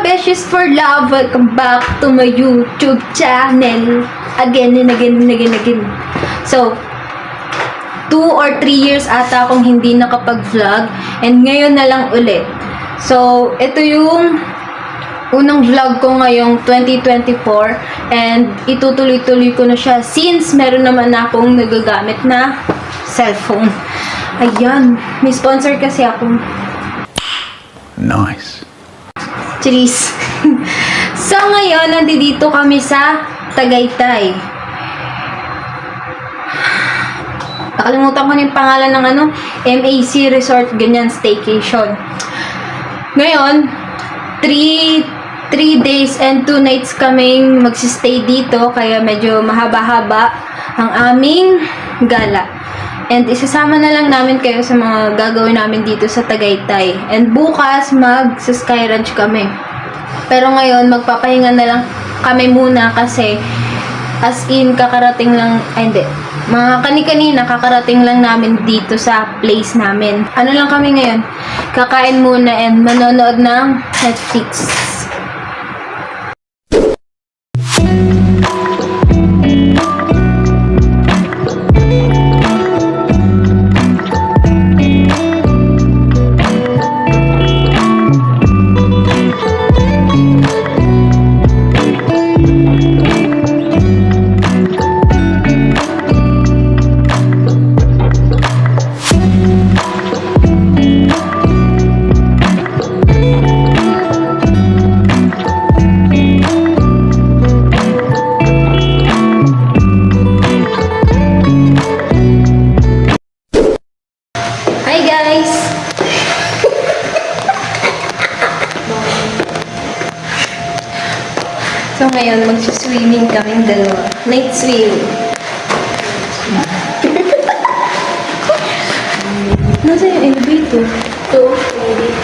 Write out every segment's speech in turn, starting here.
Beshies for Love! Welcome back to my YouTube channel. Again and again and again and again. So, 2 or 3 years ata akong hindi nakapag-vlog. And ngayon na lang ulit. So, ito yung unang vlog ko ngayong 2024. And itutuloy-tuloy ko na siya since meron naman akong nagagamit na cellphone. Ayan. May sponsor kasi ako. Nice. Cheers. So, ngayon, nandito kami sa Tagaytay. Nakalimutan ko na yung pangalan ng MAC Resort, ganyan, staycation. Ngayon, 3 days and 2 nights kaming magsistay dito, kaya medyo mahaba-haba ang aming gala. And isasama na lang namin kayo sa mga gagawin namin dito sa Tagaytay. And bukas, mag-Sky Ranch kami. Pero ngayon, magpapahinga na lang kami muna kasi as in, kakarating lang, hindi. Mga kani-kanina, kakarating lang namin dito sa place namin. Ano lang kami ngayon? Kakain muna and manonood ng Netflix. So, ngayon, mag-swimming kaming dalawa. Night swim. Nasa yung elevator? Ito, maybe.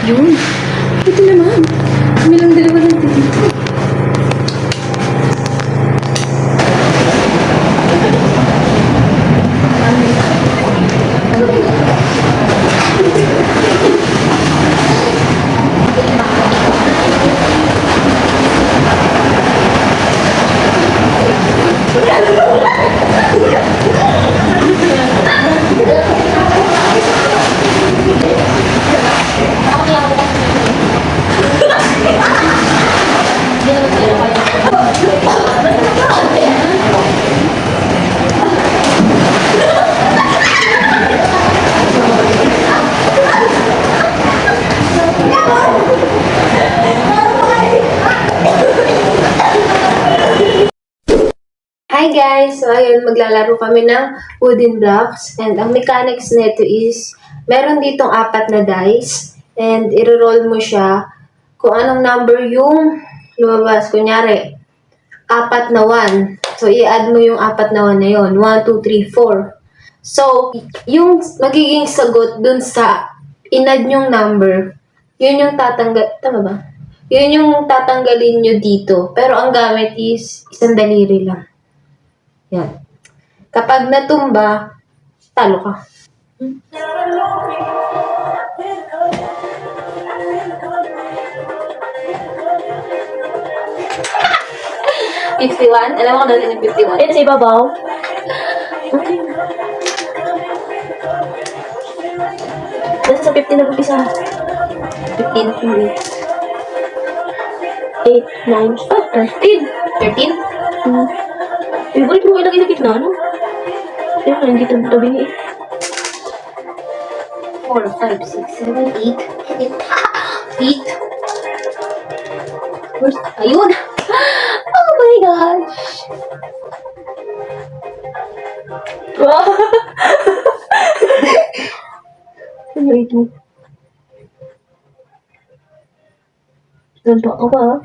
Yun. Ito naman. Kami lang dalawa lang dito. Hi guys! So ayun, maglalaro kami ng wooden blocks. And ang mechanics nito is, meron ditong 4 na dice. And i-roll mo siya kung anong number yung lumabas. Kunyari, 4 na 1. So i-add mo yung 4 na 1 na yun. 1, 2, 3, 4. So, yung magiging sagot dun sa in-add yung number, yun yung tama ba? Yun yung tatanggalin nyo dito. Pero ang gamit is isang daliri lang. Yan. Kapag natumba, talo ka. Alam mo kung natin yung 51? It's ibabaw. Nasa sa 15 na umpisa. 15. 8, 9, 13. 13? Favorite mo ilagay na gitna, ano? Kaya hindi tabi ni 4, 5, 6, 7, 8. 8. Where's... Ayun! Oh my gosh! Wow! Ano ito? Ganto ako ba?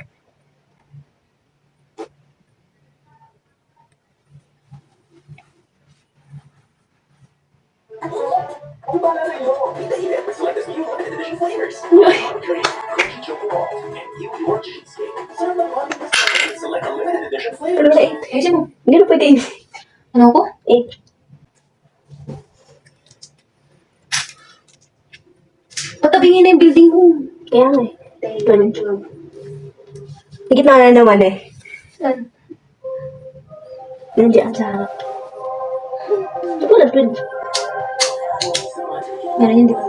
Ano na 8? Ayusin mo. Hindi na pwede 8. Ano ko? 8. Patabingin na yung building ko. Kaya nga eh. 12. Higit na naman eh. Saan? Nandiyan sa harap. Ito pala 12. Meron yun, di ba?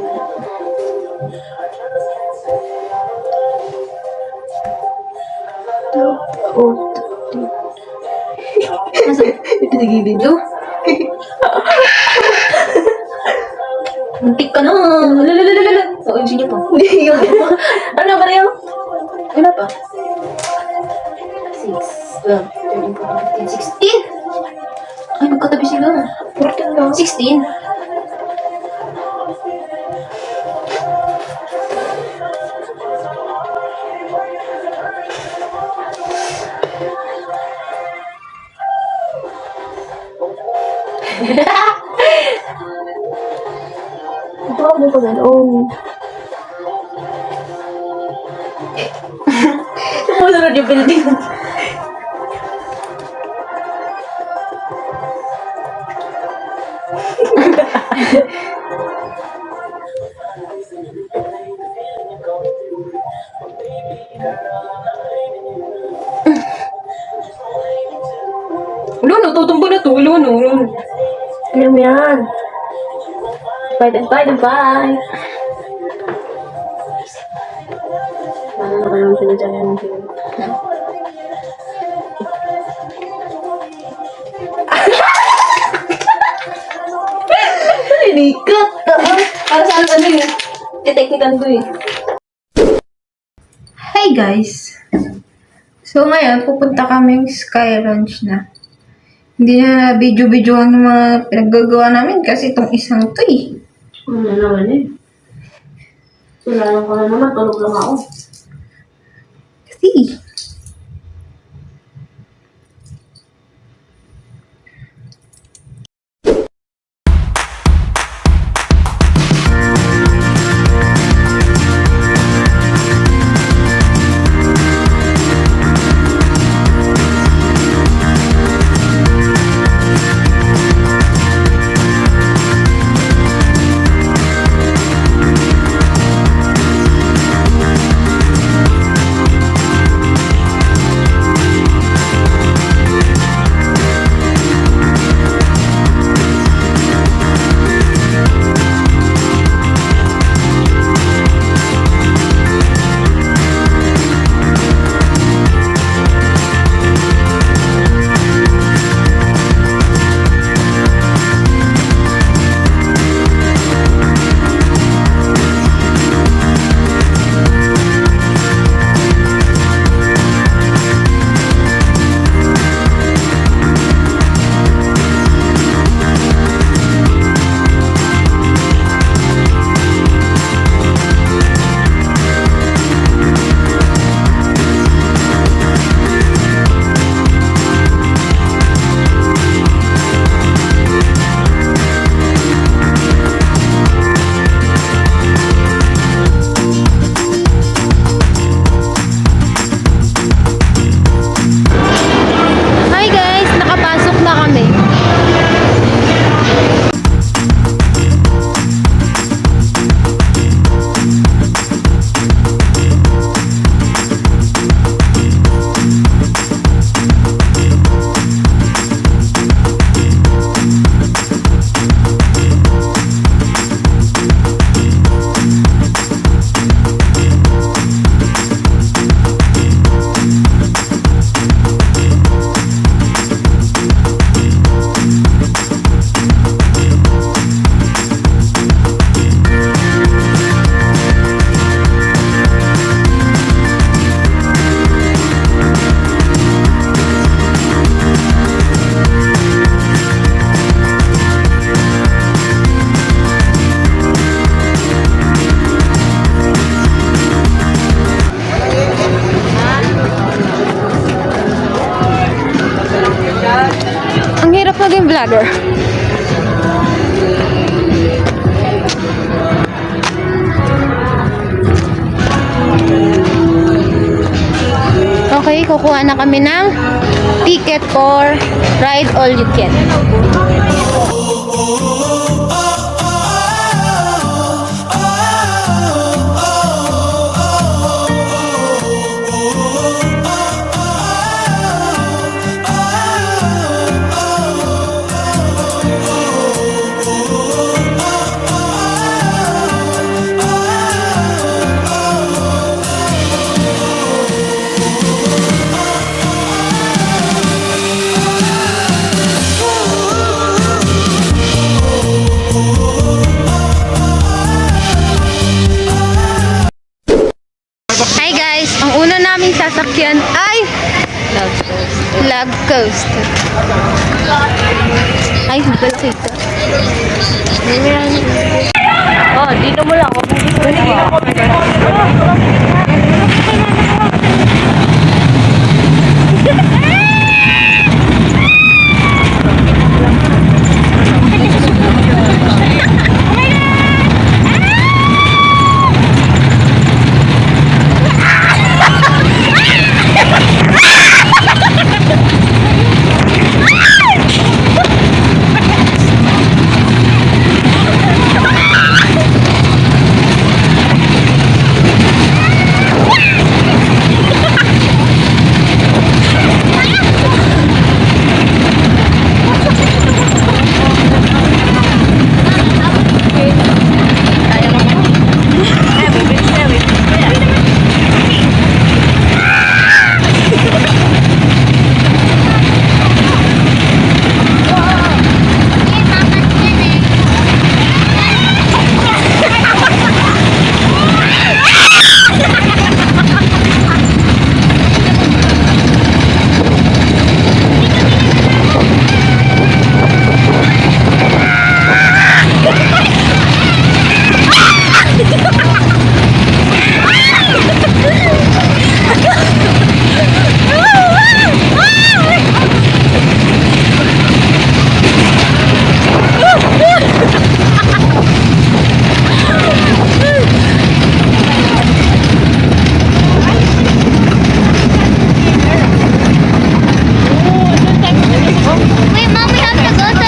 Oh. Nasaan? Ito nagiging Blue? Muntik ka na. Lalalala. So, yung sinyo pa. Hindi yun. Ano ba na yun? Wala pa. 6, 12, 13, 14, 15, 16. Ay, magkatabi sila. 14 lang. 16. Ito ako pa gano'n. Sumunod yung building. Ulo, no. Tutumbo na to. Ulo, no. Alam mo yan. Fight and fight and fight. Paano na kayo sinadyan yung film? Nikat! Para saan ano eh. Titeknikan ko eh. Hi guys! So ngayon, pupunta kaming Sky Ranch na. Hindi na video-video ang mga pinaggagawa namin kasi itong isang to eh. Ano na naman eh. Wala lang ka na naman, tulog lang ako. Kasi vlogger. Okay, kukuha na kami ng ticket for Ride All You Can. Hi guys! Ang una naming sasakyan ay Love Coaster. Ay, hindi ko nakita. Oh, dito mo lang. Wait, Mom, we have to go to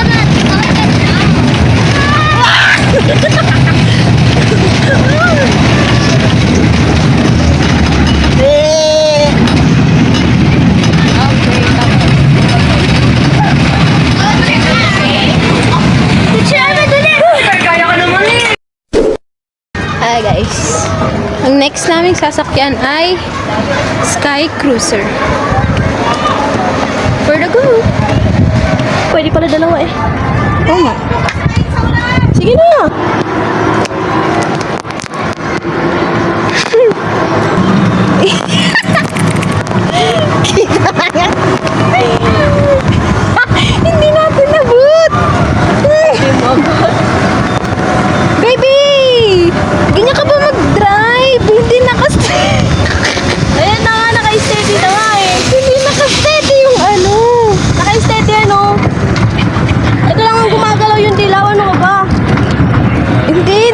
Hi guys. Ang next naming sasakyan ay Sky Cruiser. For the go! Pwede pala dalawa eh. Oo nga. Sige na. Hindi natin nabut! Baby! Ganyan ka ba mag-drive? Hindi naka-steady. Ayan na nga, naka-steady na nga eh. Hindi naka-steady yung ano. Naka-steady ano? Ito lang ang gumagalaw yung dilaw, ano ka ba? Hindi.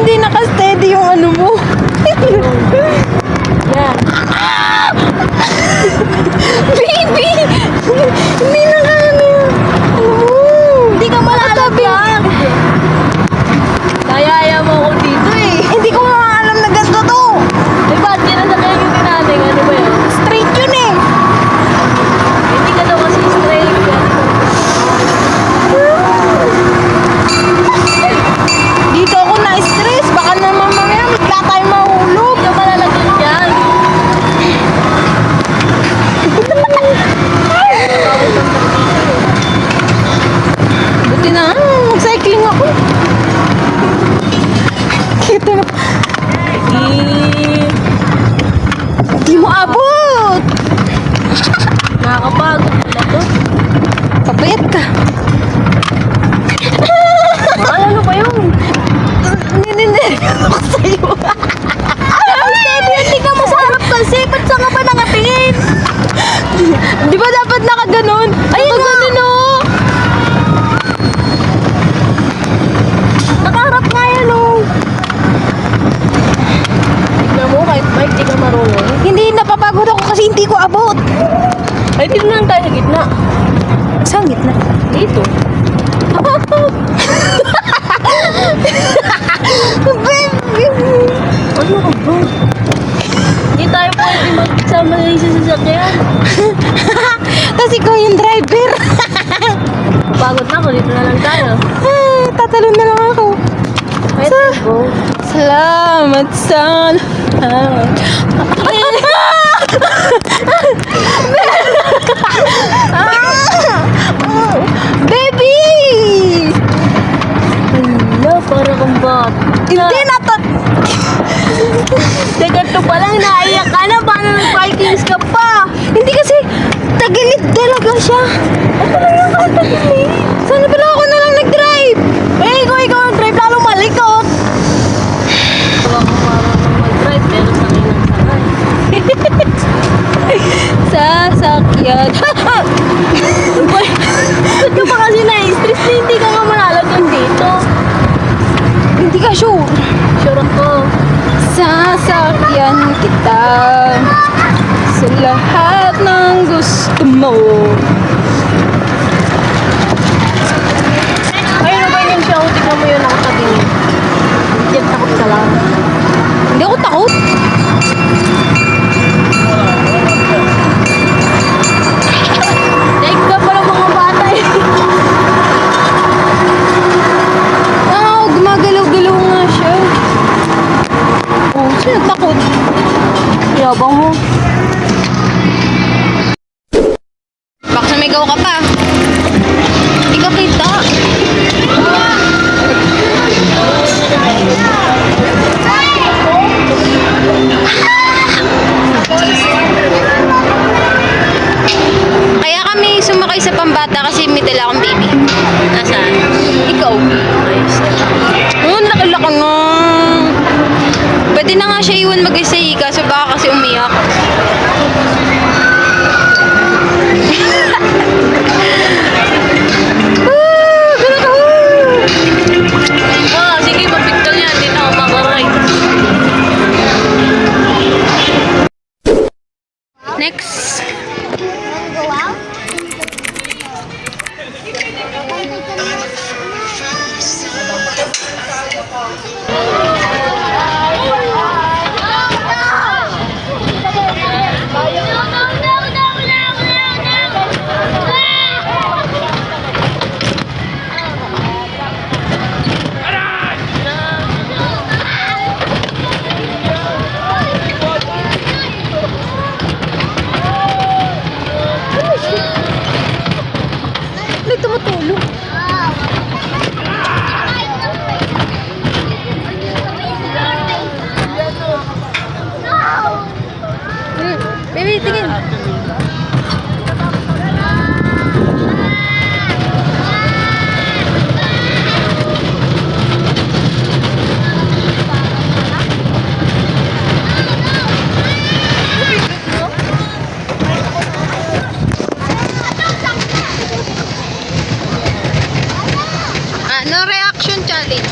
Takot na ako. Dito na lang tayo. Tatalon na lang ako. Let's go. Salamat sa lahat. Baby! Hala, para kang bat. Hindi na to. Ganito pa lang, naiyak ka na. Paano nag-Vikings ka pa? Hindi kasi tagilid talaga siya. Ano lang yung tagilid? Sana pala ako na lang nag-drive. Kung ikaw nag-drive, lalo malikot. Wala akong marunong mag-drive, pero sanay ng sanay. Sasakyan. Boy, ba't ka pa kasi na-stress na hindi ka nga manalagan dito? Hindi ka sure. Sure ako. Sasakyan kita sa lahat ng gusto mo. Ayun na ba yun siya? Tignan mo yun ako tabi niya. Diyan, takot ka lang. Hindi ako takot. Daig ka pala mga bata eh. Gumagalaw-galaw nga siya. Oh, sino takot? Yabang mo. Baka sumigaw ka pa. Hindi ka kita. Kaya kami sumakay sa pambata kasi may dala akong baby. Nasaan? Ikaw. Ayos. Oh, laki-laki nga. Pwede na nga siya iwan mag-isa kaso baka kasi umiyak. Oh, sige, mapigtal niya. Hindi na ako makaride. Next. May tumutulong. Baby, tingin. No reaction challenge.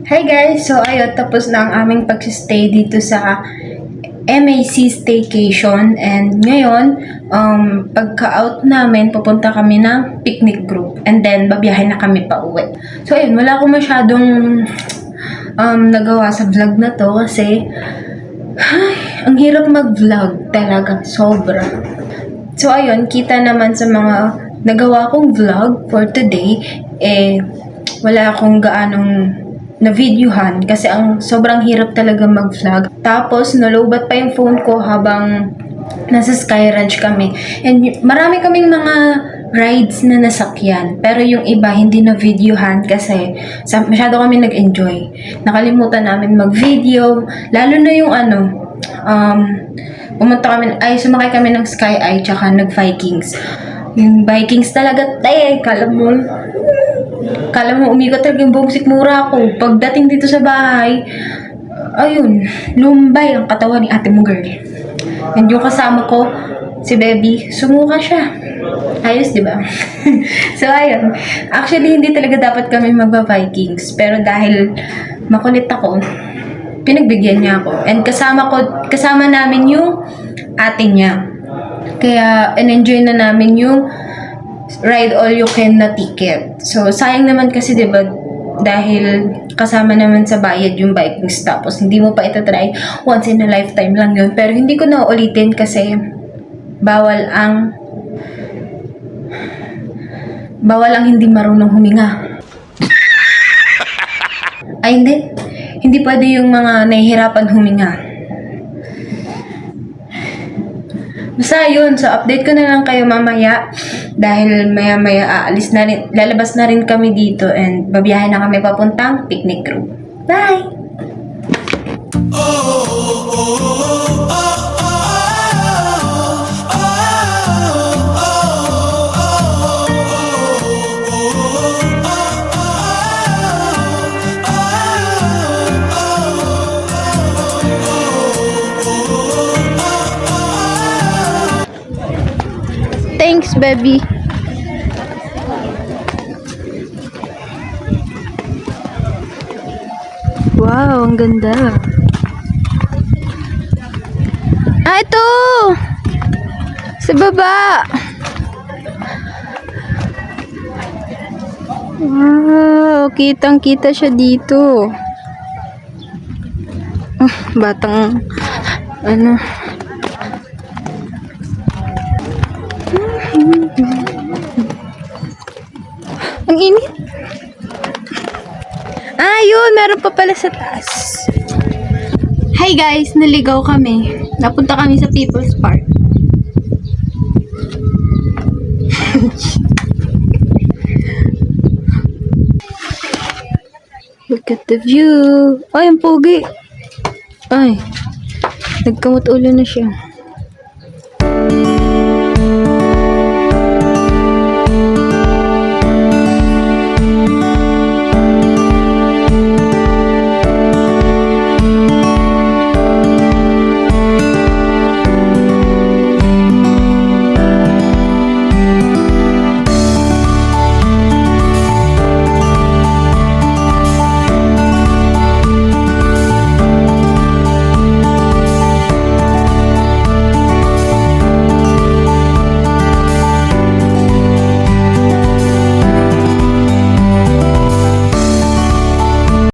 Hi guys! So ayun, tapos na ang aming pag-stay dito sa MAC Staycation. And ngayon, pagka-out namin, pupunta kami ng picnic group. And then, babiyahin na kami pa uwi. So ayun, wala akong masyadong nagawa sa vlog na to kasi ang hirap mag-vlog talaga, sobra. So ayun, kita naman sa mga nagawa kong vlog for today, wala akong gaanong na-videohan kasi ang sobrang hirap talaga mag-vlog. Tapos, nalobat pa yung phone ko habang nasa Sky Ranch kami. And marami kaming mga rides na nasakyan. Pero yung iba, hindi na-videohan kasi masyado kami nag-enjoy. Nakalimutan namin mag-video. Lalo na yung sumakay kami ng Sky Eye tsaka nag-Vikings. Yung Vikings talaga, kala mo umikot talaga yung buong sikmura ko. Pagdating dito sa bahay, ayun, lumbay ang katawan ni ate mo, girl. And yung kasama ko, si Baby, sumuka siya. Ayos, di ba? So, ayun. Actually, hindi talaga dapat kami magba-Vikings. Pero dahil makulit ako, pinagbigyan niya ako. And kasama namin yung ate niya. Kaya, in-enjoy na namin yung ride all you can na ticket. So, sayang naman kasi, di ba, dahil kasama naman sa bayad yung Vikings, tapos hindi mo pa ito try, once in a lifetime lang yun. Pero hindi ko na ulitin kasi bawal ang hindi marunong huminga. Ay, hindi. Hindi pwede yung mga nahihirapan huminga. Basta yun, so update ko na lang kayo mamaya dahil maya-maya lalabas na rin kami dito and babiyahin na kami papuntang picnic group. Bye! Thanks, baby. Wow, ang ganda. Ito! Sa baba! Wow, kitang-kita siya dito. Batang, ang init. Yun, meron pa pala sa taas. Hi guys, naligaw kami. Napunta kami sa People's Park. Look at the view. Ay, ang pogi. Ay, nagkamot ulo na siya.